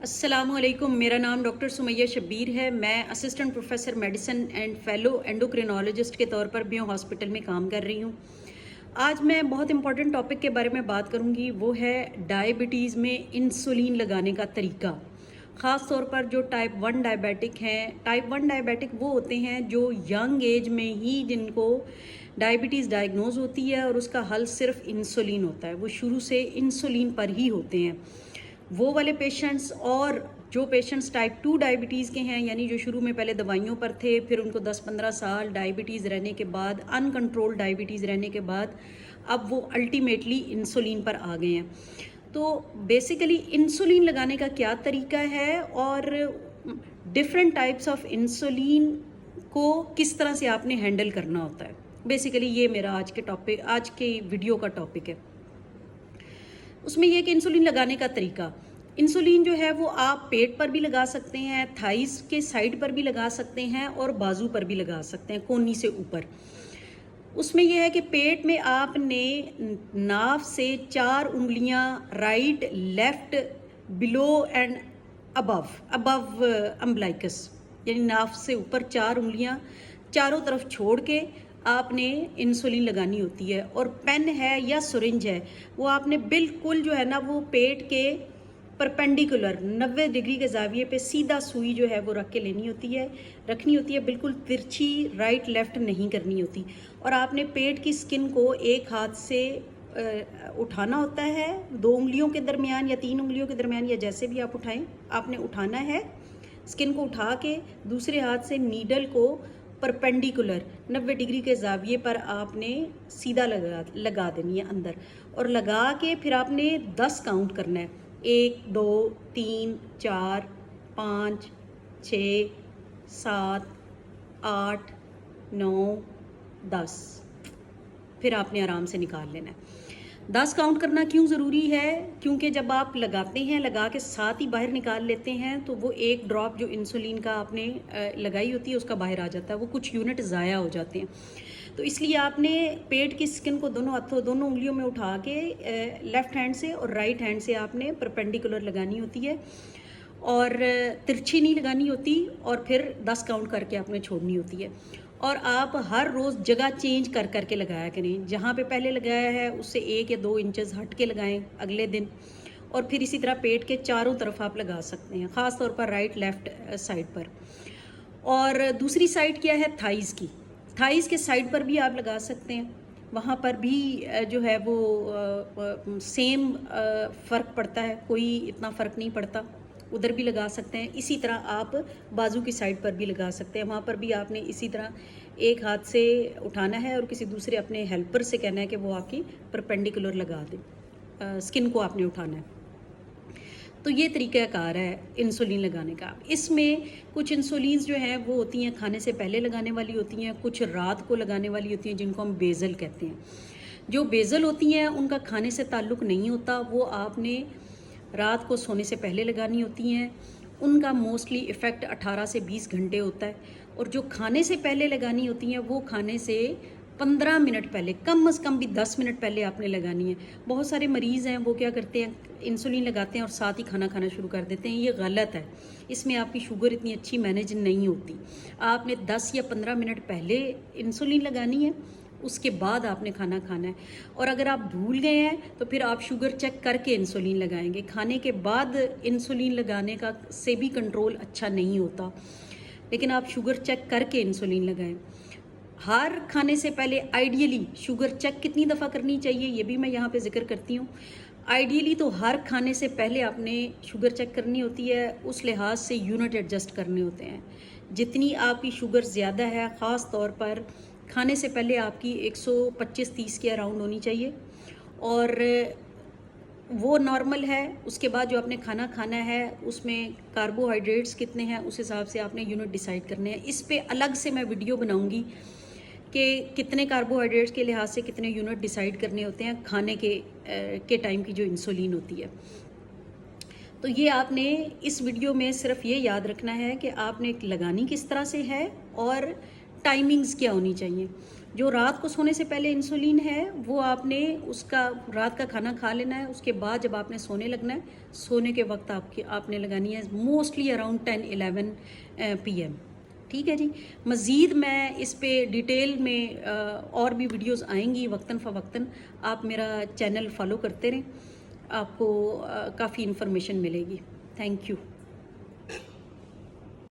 अस्सलामुअलैकुम। मेरा नाम डॉक्टर सुमैया शब्बीर है। मैं assistant professor medicine and fellow endocrinologist के तौर पर बियो हॉस्पिटल में काम कर रही हूँ। आज मैं बहुत इंपॉर्टेंट टॉपिक के बारे में बात करूँगी, वो है डायबिटीज़ में इंसुलिन लगाने का तरीका। ख़ास तौर पर जो टाइप 1 डायबिटिक हैं, टाइप 1 डायबिटिक वो होते हैं जो यंग एज में ही जिनको डायबिटीज़ डायग्नोज होती है और उसका हल सिर्फ इंसुलिन होता है, वो शुरू से इंसुलिन पर ही होते हैं। वो वाले पेशेंट्स और जो पेशेंट्स टाइप 2 डायबिटीज़ के हैं, यानी जो शुरू में पहले दवाइयों पर थे, फिर उनको 10-15 साल डायबिटीज़ रहने के बाद, अनकंट्रोल्ड डायबिटीज़ रहने के बाद अब वो अल्टीमेटली इंसुलिन पर आ गए हैं। तो बेसिकली इंसुलिन लगाने का क्या तरीका है और डिफरेंट टाइप्स ऑफ इंसुलिन को किस तरह से आपने हैंडल करना होता है, बेसिकली ये मेरा आज के वीडियो का टॉपिक है। उसमें यह कि इंसुलिन लगाने का तरीका, इंसुलिन जो है वो आप पेट पर भी लगा सकते हैं, थाइस के साइड पर भी लगा सकते हैं और बाजू पर भी लगा सकते हैं, कोहनी से ऊपर। उसमें यह है कि पेट में आपने नाभ से 4 उंगलियां right, left, below and above umbilicus, यानी नाभ से ऊपर 4 उंगलियां चारों तरफ छोड़ के आपने इंसुलिन लगानी होती है। और पेन है या सुरिंज है वो आपने बिल्कुल जो है ना वो पेट के परपेंडिकुलर 90 डिग्री के जाविये पे सीधा सुई जो है वो रखनी होती है, बिल्कुल तिरछी राइट लेफ्ट नहीं करनी होती। और आपने पेट की स्किन को एक हाथ से उठाना होता है, 2 उंगलियों के दरमियान या 3 उंगलियों के दरमियान, या जैसे भी आप उठाएं, आपने उठाना है। स्किन को उठा के दूसरे हाथ से नीडल को परपेंडिकुलर 90 डिग्री के जाविये पर आपने सीधा लगा देनी है अंदर, और लगा के फिर आपने 10 काउंट करना है। 1 2 3 4 5 6 7 8 9 10, फिर आपने आराम से निकाल लेना है। 10 काउंट करना क्यों ज़रूरी है? क्योंकि जब आप लगाते हैं, लगा के साथ ही बाहर निकाल लेते हैं, तो वो एक ड्रॉप जो इंसुलिन का आपने लगाई होती है उसका बाहर आ जाता है, वो कुछ यूनिट ज़ाया हो जाते हैं। तो इसलिए आपने पेट की स्किन को दोनों उंगलियों में उठा के लेफ़्ट हैंड से और राइट हैंड से आपने परपेंडिकुलर लगानी होती है और तिरछी नहीं लगानी होती, और फिर 10 काउंट करके आपने छोड़नी होती है। और आप हर रोज़ जगह चेंज कर करके लगाया करें, जहाँ पे पहले लगाया है उससे 1 या 2 इंचेस हट के लगाएं अगले दिन, और फिर इसी तरह पेट के चारों तरफ आप लगा सकते हैं, ख़ास तौर पर राइट लेफ़्ट साइड पर। और दूसरी साइड क्या है? थाइज़ की, थाइज़ के साइड पर भी आप लगा सकते हैं, वहाँ पर भी जो है वो सेम फ़र्क पड़ता है, कोई इतना फ़र्क नहीं पड़ता, उधर भी लगा सकते हैं। इसी तरह आप बाजू की साइड पर भी लगा सकते हैं, वहाँ पर भी आपने इसी तरह एक हाथ से उठाना है और किसी दूसरे अपने हेल्पर से कहना है कि वो आपकी परपेंडिकुलर लगा दे, स्किन को आपने उठाना है। तो ये तरीक़ाकार है इंसुलिन लगाने का। इसमें कुछ इंसुलिन जो हैं वो होती हैं खाने से पहले लगाने वाली होती हैं, कुछ रात को लगाने वाली होती हैं जिनको हम बेज़ल कहते हैं। जो बेज़ल होती हैं उनका खाने से ताल्लुक़ नहीं होता, वो आपने रात को सोने से पहले लगानी होती हैं। उनका मोस्टली इफ़ेक्ट 18 से 20 घंटे होता है। और जो खाने से पहले लगानी होती हैं वो खाने से 15 मिनट पहले, कम से कम भी 10 मिनट पहले आपने लगानी है। बहुत सारे मरीज़ हैं वो क्या करते हैं, इंसुलिन लगाते हैं और साथ ही खाना खाना शुरू कर देते हैं, ये गलत है। इसमें आपकी शुगर इतनी अच्छी मैनेज नहीं होती। आपने 10 या 15 मिनट पहले इंसुलिन लगानी है, उसके बाद आपने खाना खाना है। और अगर आप भूल गए हैं तो फिर आप शुगर चेक करके इंसुलिन लगाएंगे। खाने के बाद इंसुलिन लगाने का से भी कंट्रोल अच्छा नहीं होता, लेकिन आप शुगर चेक करके इंसुलिन लगाएं। हर खाने से पहले आइडियली शुगर चेक कितनी दफ़ा करनी चाहिए ये भी मैं यहाँ पे ज़िक्र करती हूँ। आइडियली तो हर खाने से पहले आपने शुगर चेक करनी होती है, उस लिहाज से यूनिट एडजस्ट करने होते हैं। जितनी आपकी शुगर ज़्यादा है, ख़ास तौर पर खाने से पहले आपकी 125-30 के अराउंड होनी चाहिए, और वो नॉर्मल है। उसके बाद जो आपने खाना खाना है उसमें कार्बोहाइड्रेट्स कितने हैं उस हिसाब से आपने यूनिट डिसाइड करने हैं। इस पे अलग से मैं वीडियो बनाऊंगी कि कितने कार्बोहाइड्रेट्स के लिहाज से कितने यूनिट डिसाइड करने होते हैं खाने के टाइम की जो इंसुलिन होती है। तो ये आपने इस वीडियो में सिर्फ ये याद रखना है कि आपने लगानी किस तरह से है और टाइमिंग्स क्या होनी चाहिए। जो रात को सोने से पहले इंसुलिन है वो आपने उसका रात का खाना खा लेना है, उसके बाद जब आपने सोने लगना है, सोने के वक्त आपने लगानी है मोस्टली अराउंड 10-11 PM। ठीक है जी। मज़ीद मैं इस पे डिटेल में और भी वीडियोस आएंगी वक्तन फ़वक्तन। आप मेरा चैनल फॉलो करते रहें, आपको काफ़ी इन्फॉर्मेशन मिलेगी। Thank you.